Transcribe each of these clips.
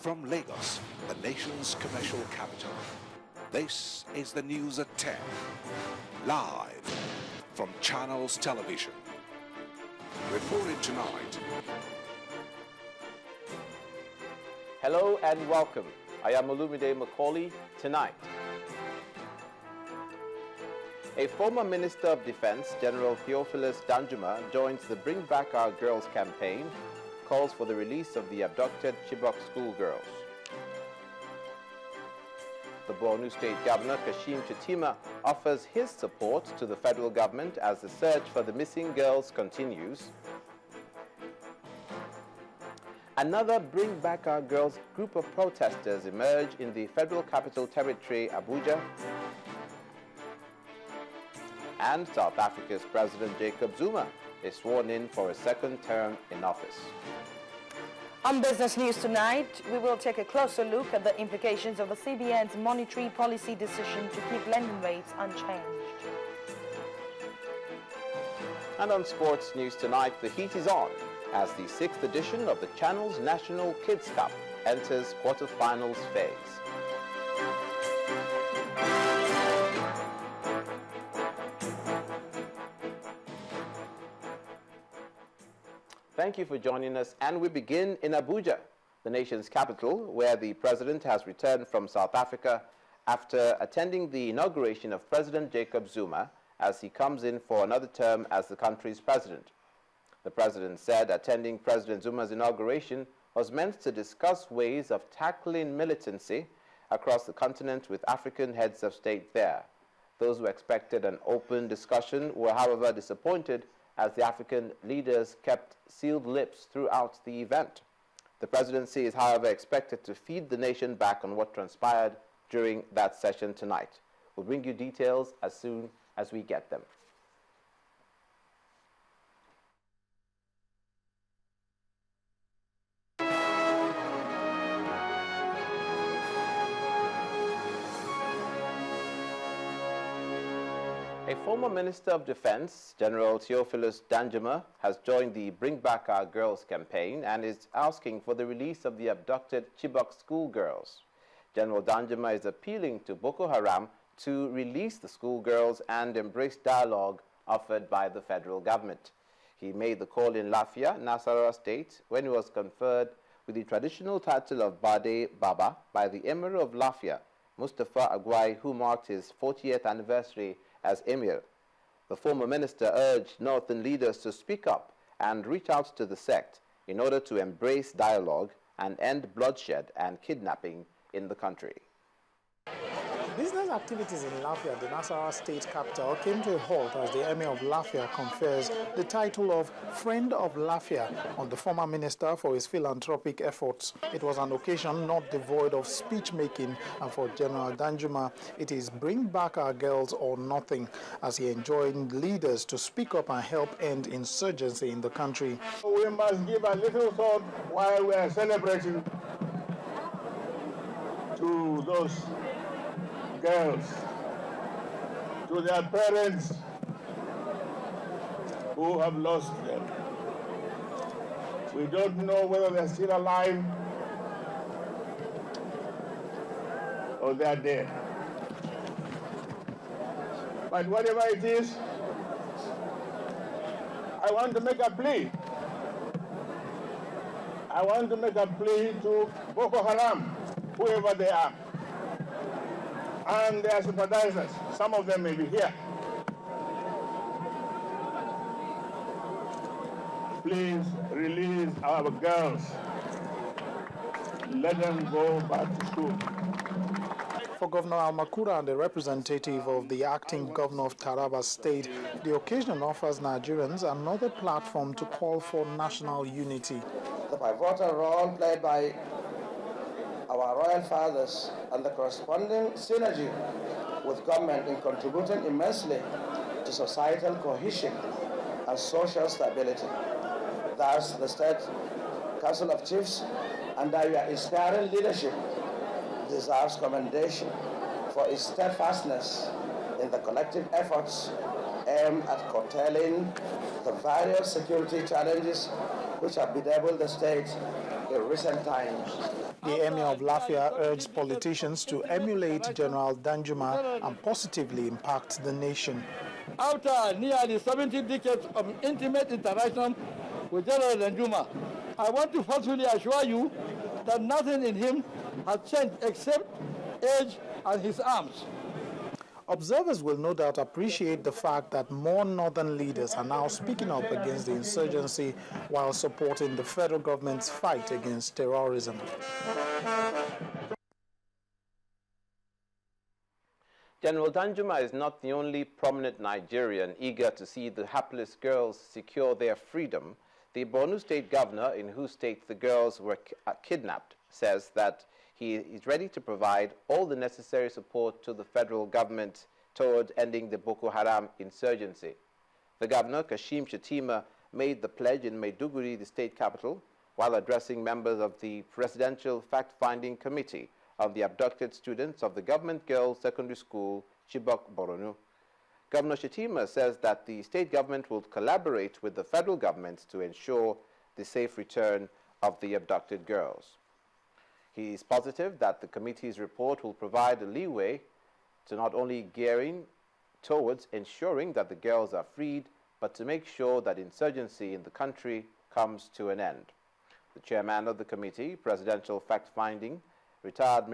From Lagos, the nation's commercial capital, this is the news at 10, live from Channels Television. Reported tonight. Hello and welcome. I am Olumide Macaulay. Tonight, a former Minister of Defense, General Theophilus Danjuma, joins the Bring Back Our Girls campaign, calls for the release of the abducted Chibok schoolgirls. The Borno State Governor, Kashim Shettima, offers his support to the federal government as the search for the missing girls continues. Another Bring Back Our Girls group of protesters emerged in the Federal Capital Territory, Abuja. And South Africa's President Jacob Zuma is sworn in for a second term in office. On Business News tonight, we will take a closer look at the implications of the CBN's monetary policy decision to keep lending rates unchanged. And on Sports News tonight, the heat is on as the 6th edition of the Channels National Kids Cup enters quarterfinals phase. Thank you for joining us, and we begin in Abuja, the nation's capital, where the president has returned from South Africa after attending the inauguration of President Jacob Zuma as he comes in for another term as the country's president. The president said attending President Zuma's inauguration was meant to discuss ways of tackling militancy across the continent with African heads of state there. Those who expected an open discussion were, however, disappointed as the African leaders kept sealed lips throughout the event. The presidency is, however, expected to feed the nation back on what transpired during that session tonight. We'll bring you details as soon as we get them. A former Minister of Defense, General Theophilus Danjuma, has joined the Bring Back Our Girls campaign and is asking for the release of the abducted Chibok schoolgirls. General Danjuma is appealing to Boko Haram to release the schoolgirls and embrace dialogue offered by the federal government. He made the call in Lafia, Nasarawa State, when he was conferred with the traditional title of Bade Baba by the Emir of Lafia, Mustafa Agwai, who marked his 40th anniversary as Emir. The former minister urged northern leaders to speak up and reach out to the sect in order to embrace dialogue and end bloodshed and kidnapping in the country. Business activities in Lafia, the Nasarawa state capital, came to a halt as the Emir of Lafia confers the title of Friend of Lafia on the former minister for his philanthropic efforts. It was an occasion not devoid of speech-making, and for General Danjuma, it is Bring Back Our Girls or nothing, as he enjoined leaders to speak up and help end insurgency in the country. We must give a little thought while we are celebrating to those girls, to their parents who have lost them. We don't know whether they're still alive or they're dead. But whatever it is, I want to make a plea. I want to make a plea to Boko Haram, whoever they are, and their sympathizers. Some of them may be here. Please release our girls. Let them go back to school. For Governor Almakura and the representative of the acting governor of Taraba State, the occasion offers Nigerians another platform to call for national unity. The pivotal role played by our royal fathers and the corresponding synergy with government in contributing immensely to societal cohesion and social stability. Thus, the State Council of Chiefs, under your inspiring leadership, deserves commendation for its steadfastness in the collective efforts aimed at curtailing the various security challenges which have bedeviled the state in recent times. The Emir of Lafia urged politicians to emulate General Danjuma and positively impact the nation. After nearly 70 decades of intimate interaction with General Danjuma, I want to forcefully assure you that nothing in him has changed except age and his arms. Observers will no doubt appreciate the fact that more northern leaders are now speaking up against the insurgency while supporting the federal government's fight against terrorism. General Danjuma is not the only prominent Nigerian eager to see the hapless girls secure their freedom. The Borno State governor, in whose state the girls were kidnapped, says that he is ready to provide all the necessary support to the federal government toward ending the Boko Haram insurgency. The governor, Kashim Shettima, made the pledge in Maiduguri, the state capital, while addressing members of the Presidential Fact-Finding Committee on the abducted students of the government girls' secondary school, Chibok, Borno. Governor Shettima says that the state government will collaborate with the federal government to ensure the safe return of the abducted girls. He is positive that the committee's report will provide a leeway to not only gearing towards ensuring that the girls are freed, but to make sure that insurgency in the country comes to an end. The chairman of the committee, Presidential Fact-Finding, retired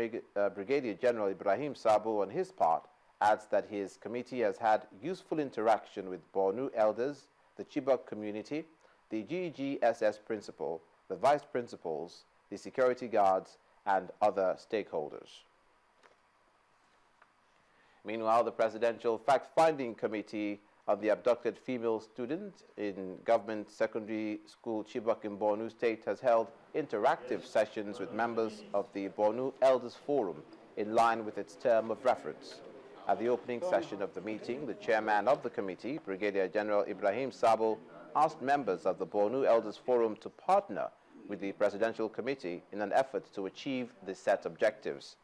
Brigadier General Ibrahim Sabo, on his part, adds that his committee has had useful interaction with Borno elders, the Chibok community, the GGSS principal, the vice principals, the security guards, and other stakeholders. Meanwhile, the Presidential Fact-Finding Committee on the abducted female student in government secondary school Chibok in Borno State has held interactive sessions with members of the Borno Elders Forum in line with its term of reference. At the opening session of the meeting, the chairman of the committee, Brigadier General Ibrahim Sabo, asked members of the Borno Elders Forum to partner with the Presidential Committee in an effort to achieve the set objectives.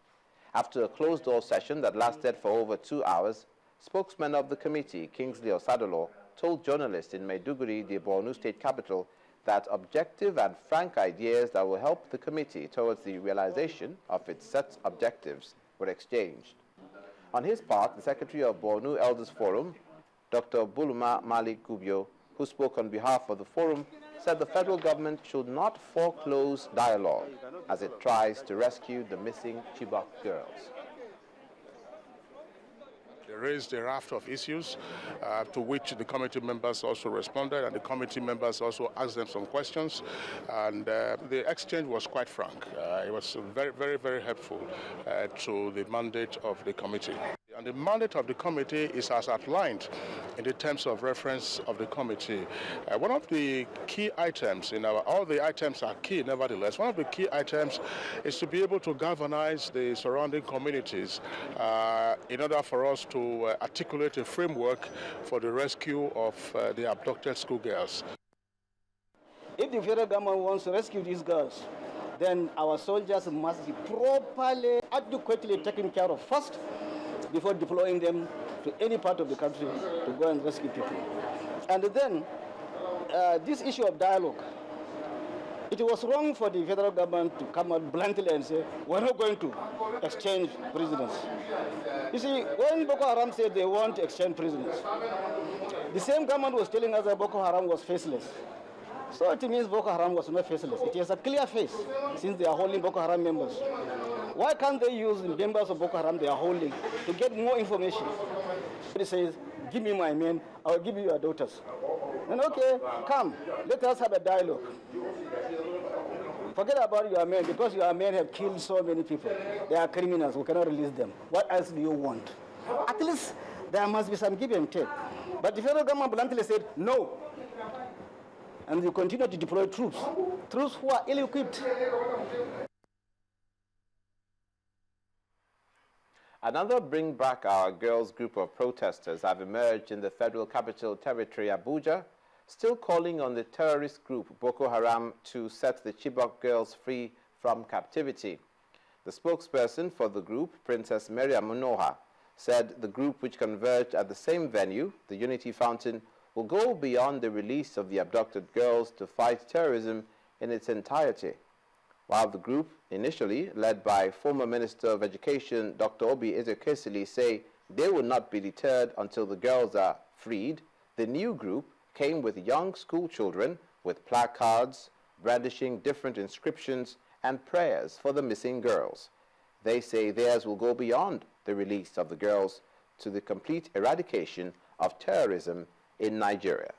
After a closed-door session that lasted for over 2 hours, spokesman of the committee, Kingsley Osadolo, told journalists in Maiduguri, the Borno State capital, that objective and frank ideas that will help the committee towards the realization of its set objectives were exchanged. On his part, the Secretary of Borno Elders Forum, Dr. Buluma Malik Gubio, who spoke on behalf of the forum, said the federal government should not foreclose dialogue as it tries to rescue the missing Chibok girls. They raised a raft of issues to which the committee members also responded, and the committee members also asked them some questions, and the exchange was quite frank. It was very, very, very helpful to the mandate of the committee. And the mandate of the committee is as outlined in the terms of reference of the committee. One of the key items all the items are key nevertheless, one of the key items is to be able to galvanize the surrounding communities in order for us to articulate a framework for the rescue of the abducted schoolgirls. If the federal government wants to rescue these girls, then our soldiers must be properly, adequately taken care of first, before deploying them to any part of the country to go and rescue people. And then, this issue of dialogue, it was wrong for the federal government to come out bluntly and say, we're not going to exchange prisoners. You see, when Boko Haram said they want to exchange prisoners, the same government was telling us that Boko Haram was faceless. So it means Boko Haram was not faceless. It has a clear face, since they are holding Boko Haram members. Why can't they use the members of Boko Haram they are holding to get more information? He says, give me my men, I'll give you your daughters. And okay, come, let us have a dialogue. Forget about your men, because your men have killed so many people. They are criminals, we cannot release them. What else do you want? At least there must be some give and take. But the federal government bluntly said, no. And they continue to deploy troops who are ill-equipped. Another Bring Back Our Girls group of protesters have emerged in the Federal Capital Territory, Abuja, still calling on the terrorist group Boko Haram to set the Chibok girls free from captivity. The spokesperson for the group, Princess Miriam Munoha, said the group, which converged at the same venue, the Unity Fountain, will go beyond the release of the abducted girls to fight terrorism in its entirety. While the group, initially led by former Minister of Education Dr. Obi Ezekwesili, say they will not be deterred until the girls are freed, the new group came with young school children with placards brandishing different inscriptions and prayers for the missing girls. They say theirs will go beyond the release of the girls to the complete eradication of terrorism in Nigeria.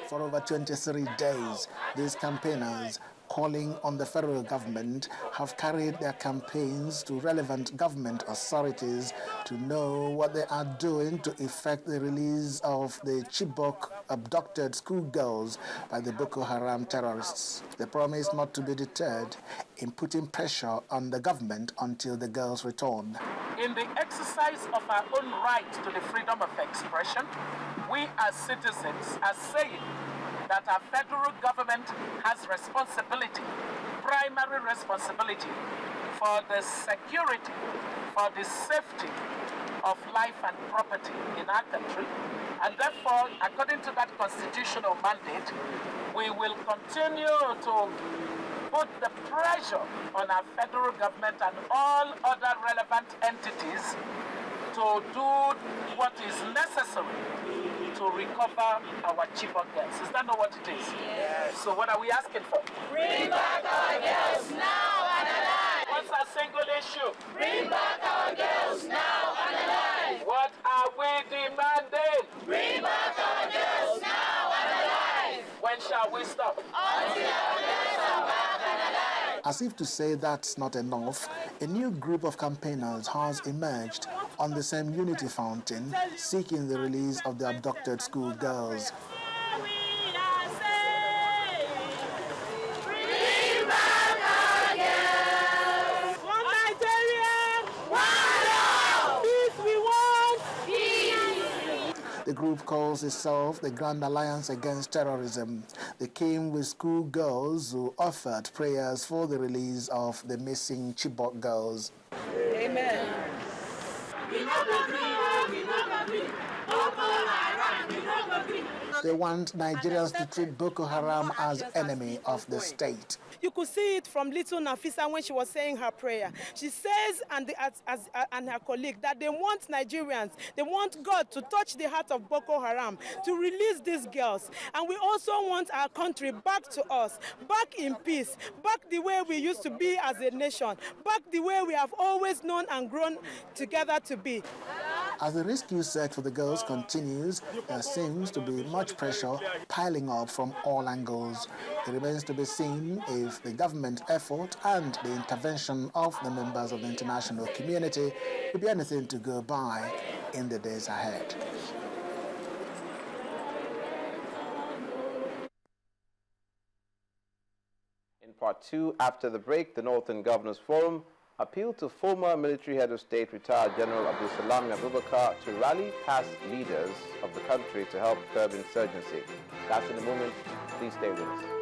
For over 23 days, these campaigners calling on the federal government have carried their campaigns to relevant government authorities to know what they are doing to effect the release of the Chibok abducted schoolgirls by the Boko Haram terrorists. They promise not to be deterred in putting pressure on the government until the girls return. In the exercise of our own right to the freedom of expression, we as citizens are saying that our federal government has responsibility, primary responsibility for the security, for the safety of life and property in our country. And therefore, according to that constitutional mandate, we will continue to put the pressure on our federal government and all other relevant entities to do what is necessary to recover our Chibok girls. Is that not what it is? Yes. So what are we asking for? Bring back our girls now and alive. What's our single issue? Bring back our girls now and alive. What are we demanding? Bring back our girls now and alive. When shall we stop? Until our girls are back and alive. As if to say that's not enough, a new group of campaigners has emerged on the same unity fountain, seeking the release of the abducted schoolgirls. The group calls itself the Grand Alliance Against Terrorism. They came with schoolgirls who offered prayers for the release of the missing Chibok girls. Amen. They want Nigerians to treat Boko Haram as enemy of the state. You could see it from little Nafisa when she was saying her prayer. She says, and her colleague, that they want Nigerians, they want God to touch the heart of Boko Haram, to release these girls. And we also want our country back to us, back in peace, back the way we used to be as a nation, back the way we have always known and grown together to be. As the rescue search for the girls continues, there seems to be much pressure piling up from all angles. It remains to be seen if the government effort and the intervention of the members of the international community will be anything to go by in the days ahead. In part 2, after the break, the Northern Governors Forum appealed to former military head of state, retired General Abdul Salam Abubakar, to rally past leaders of the country to help curb insurgency. That's in a moment. Please stay with us.